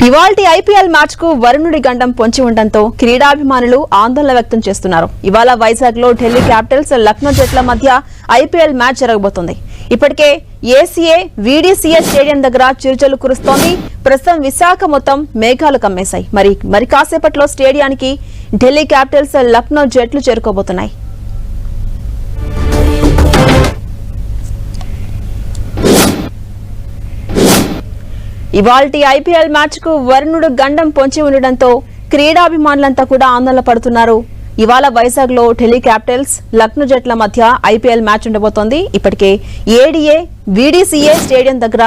ఇవాల్టి IPL match కు వరుణుడి గండం పొంచి ఉండడంతో క్రీడాభిమానులు ఆందోళన వ్యక్తం చేస్తున్నారు. ఇవాళ వైజాగ్ లో ఢిల్లీ క్యాపిటల్స్ లక్నో జట్ల మధ్య ఐపీఎల్ మ్యాచ్ జరగబోతోంది. ఇప్పటికే ఏసీఏ వీడీసీఏ స్టేడియం దగ్గర చిరుజల్లు కురుస్తోంది. ప్రస్తుతం విశాఖ మొత్తం మేఘాలు కమ్మేశాయి. మరి కాసేపట్లో స్టేడియానికి ఢిల్లీ క్యాపిటల్స్ లక్నో జట్లు చేరుకోబోతున్నాయి. ఇవాల్టి ఐపీఎల్ మ్యాచ్ కు వరుణుడు గండం పొంచి ఉండడంతో క్రీడాభిమానులంతా కూడా ఆందోళన పడుతున్నారు. ఇవాళ వైజాగ్ లో ఢిల్లీ క్యాపిటల్స్ లక్నో జట్ల మధ్య ఐపీఎల్ మ్యాచ్ ఉండబోతోంది. ఇప్పటికే ఏడీఏ వీడీసీఏ స్టేడియం దగ్గర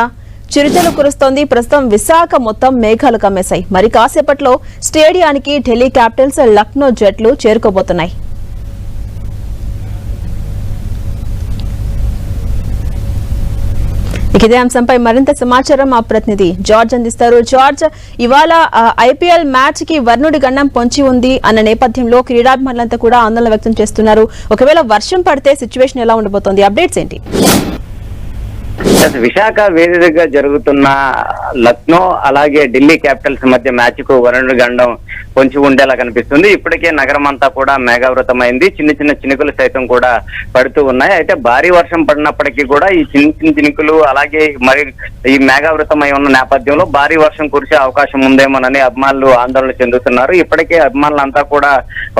చిరుజల్లు కురుస్తోంది. ప్రస్తుతం విశాఖ మొత్తం మేఘాలు కమ్మేశాయి. మరి కాసేపట్లో స్టేడియానికి ఢిల్లీ క్యాపిటల్స్ లక్నో జట్లు చేరుకోబోతున్నాయి. ఇదే అంశంపై మరింత సమాచారం మా ప్రతినిధి జార్జ్ అందిస్తారు. జార్జ్, ఇవాళ ఐపీఎల్ మ్యాచ్ కి వరుణుడి గండం పొంచి ఉంది అన్న నేపథ్యంలో క్రీడాభిమానులంతా కూడా ఆందోళన వ్యక్తం చేస్తున్నారు. ఒకవేళ వర్షం పడితే సిచ్యువేషన్ ఎలా ఉండబోతోంది? అప్డేట్స్ ఏంటి? విశాఖ వేదికగా జరుగుతున్న లక్నో అలాగే ఢిల్లీ క్యాపిటల్స్ మధ్య మ్యాచ్ కు వరుణుడి గండం పొంచి ఉండేలా కనిపిస్తుంది. ఇప్పటికే నగరం అంతా కూడా మేఘావృతమైంది. చిన్న చిన్న చినుకులు సైతం కూడా పడుతూ ఉన్నాయి. అయితే భారీ వర్షం పడినప్పటికీ కూడా ఈ చిన్న చిన్న చినుకులు అలాగే మరి ఈ మేఘావృతమై ఉన్న నేపథ్యంలో భారీ వర్షం కురిసే అవకాశం ఉందేమోనని అభిమానులు ఆందోళన చెందుతున్నారు. ఇప్పటికే అభిమానులంతా కూడా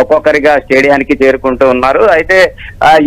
ఒక్కొక్కరిగా స్టేడియానికి చేరుకుంటూ ఉన్నారు. అయితే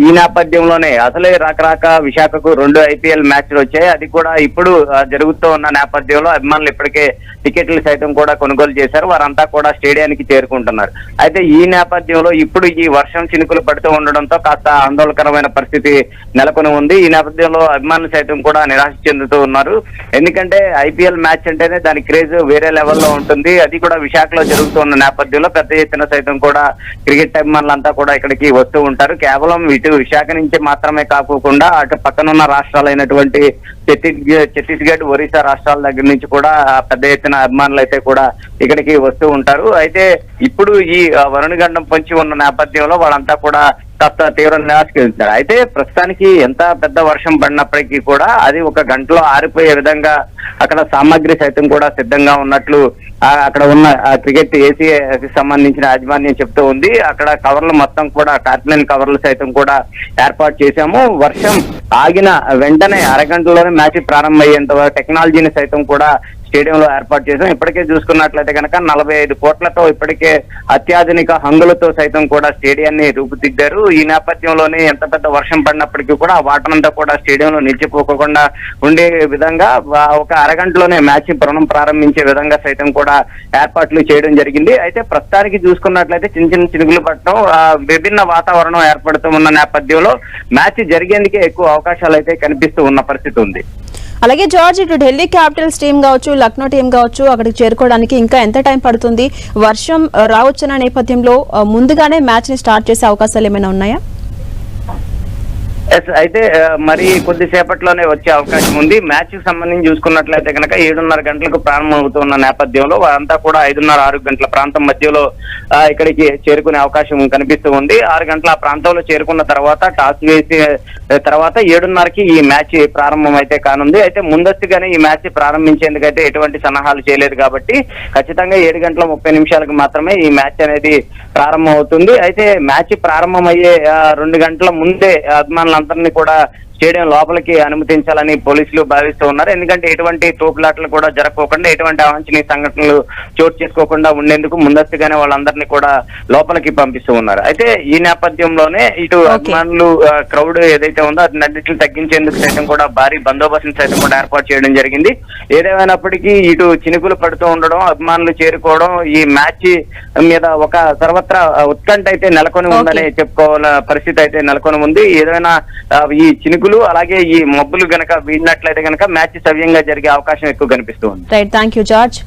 ఈ నేపథ్యంలోనే అసలే రాక విశాఖకు 2 ఐపీఎల్ మ్యాచ్లు వచ్చాయి. అది కూడా ఇప్పుడు జరుగుతూ ఉన్న నేపథ్యంలో అభిమానులు ఇప్పటికే టికెట్లు సైతం కూడా కొనుగోలు చేశారు. వారంతా కూడా స్టేడియానికి చేరుకుంటున్నారు. అయితే ఈ నేపథ్యంలో ఇప్పుడు ఈ వర్షం చినుకులు పడుతూ ఉండడంతో కాస్త ఆందోళనకరమైన పరిస్థితి నెలకొని ఉంది. ఈ నేపథ్యంలో అభిమానులు సైతం కూడా నిరాశ చెందుతూ ఉన్నారు. ఎందుకంటే ఐపీఎల్ మ్యాచ్ అంటేనే దాని క్రేజ్ వేరే లెవెల్లో ఉంటుంది. అది కూడా విశాఖలో జరుగుతున్న నేపథ్యంలో పెద్ద ఎత్తున సైతం కూడా క్రికెట్ అభిమానులంతా కూడా ఇక్కడికి వస్తూ ఉంటారు. కేవలం ఇటు విశాఖ నుంచి మాత్రమే కాకుండా అటు పక్కనున్న రాష్ట్రాలైనటువంటి ఛత్తీస్గఢ్, ఒరిస్సా రాష్ట్రాల దగ్గర నుంచి కూడా పెద్ద ఎత్తున అభిమానులు అయితే కూడా ఇక్కడికి వస్తూ ఉంటారు. అయితే ఇప్పుడు ఈ వరుణ గండం పొంచి ఉన్న నేపథ్యంలో వాళ్ళంతా కూడా కాస్త తీవ్ర నిరాశకు వెళ్తున్నారు. అయితే ప్రస్తుతానికి ఎంత పెద్ద వర్షం పడినప్పటికీ కూడా అది ఒక గంటలో ఆరిపోయే విధంగా అక్కడ సామాగ్రి సైతం కూడా సిద్ధంగా ఉన్నట్లు అక్కడ ఉన్న క్రికెట్ ఏసీకి సంబంధించిన యాజమాన్యం చెప్తూ ఉంది. అక్కడ కవర్లు మొత్తం కూడా టార్పాలిన్ కవర్లు సైతం కూడా ఏర్పాటు చేశాము. వర్షం ఆగిన వెంటనే అరగంటలోనే మ్యాచ్ ప్రారంభమయ్యేంత టెక్నాలజీని సైతం కూడా స్టేడియంలో ఏర్పాటు చేశాం. ఇప్పటికే చూసుకున్నట్లయితే కనుక 45 కోట్లతో ఇప్పటికే అత్యాధునిక హంగులతో సైతం కూడా స్టేడియాన్ని రూపుదిద్దారు. ఈ నేపథ్యంలోనే ఎంత పెద్ద వర్షం పడినప్పటికీ కూడా ఆ వాటర్ అంతా కూడా స్టేడియంలో నిలిచిపోకుండా ఉండే విధంగా ఒక అరగంటలోనే మ్యాచ్ ప్రారంభించే విధంగా సైతం కూడా ఏర్పాట్లు చేయడం జరిగింది. అయితే ప్రస్తుతానికి చూసుకున్నట్లయితే చిన్న చిన్న చినుకులు పడటం, విభిన్న వాతావరణం ఏర్పడుతూ ఉన్న నేపథ్యంలో మ్యాచ్ జరిగేందుకే ఎక్కువ అవకాశాలు అయితే కనిపిస్తూ ఉన్న పరిస్థితి ఉంది. అలాగే జార్జ్, ఇటు ఢిల్లీ క్యాపిటల్స్ టీం కావచ్చు, లక్నో టీం కావచ్చు, అక్కడికి చేరుకోవడానికి ఇంకా ఎంత టైం పడుతుంది? వర్షం రావచ్చున్న నేపథ్యంలో ముందుగానే మ్యాచ్ ని స్టార్ట్ చేసే అవకాశాలు ఏమైనా ఉన్నాయా? అయితే మరి కొద్దిసేపట్లోనే వచ్చే అవకాశం ఉంది. మ్యాచ్ కి సంబంధించి చూసుకున్నట్లయితే కనుక 7:30 గంటలకు ప్రారంభమవుతున్న నేపథ్యంలో వారంతా కూడా 5:30-6 గంటల ప్రాంతం మధ్యలో ఇక్కడికి చేరుకునే అవకాశం కనిపిస్తూ ఉంది. 6 గంటల ఆ ప్రాంతంలో చేరుకున్న తర్వాత టాస్ వేసి తర్వాత 7:30కి ఈ మ్యాచ్ ప్రారంభం అయితే కానుంది. అయితే ముందస్తుగానే ఈ మ్యాచ్ ప్రారంభించేందుకైతే ఎటువంటి సన్నాహాలు చేయలేదు కాబట్టి ఖచ్చితంగా 7:30 మాత్రమే ఈ మ్యాచ్ అనేది ప్రారంభం అవుతుంది. అయితే మ్యాచ్ ప్రారంభమయ్యే 2 గంటల ముందే అభిమానులందరినీ కూడా స్టేడియం లోపలికి అనుమతించాలని పోలీసులు భావిస్తూ ఉన్నారు. ఎందుకంటే ఎటువంటి తోపులాటలు కూడా జరగకోకుండా, ఎటువంటి అవాంఛనీయ సంఘటనలు చోటు చేసుకోకుండా ఉండేందుకు ముందస్తుగానే వాళ్ళందరినీ కూడా లోపలికి పంపిస్తూ ఉన్నారు. అయితే ఈ నేపథ్యంలోనే ఇటు అభిమానులు క్రౌడ్ ఏదైతే ఉందో అది నన్నిటిని తగ్గించేందుకు సైతం కూడా భారీ బందోబస్తును సైతం కూడా ఏర్పాటు చేయడం జరిగింది. ఏదేమైనప్పటికీ ఇటు చినుకులు పడుతూ ఉండడం, అభిమానులు చేరుకోవడం, ఈ మ్యాచ్ మీద ఒక సర్వత్రా ఉత్కంఠ అయితే నెలకొని ఉందని చెప్పుకోవాల పరిస్థితి అయితే నెలకొని ఉంది. ఏదైనా ఈ చినుకులు అలాగే ఈ మబ్బులు గనక వీడినట్లయితే గనక మ్యాచ్ సవ్యంగా జరిగే అవకాశం ఎక్కువ కనిపిస్తూ ఉంది. Right, thank you George.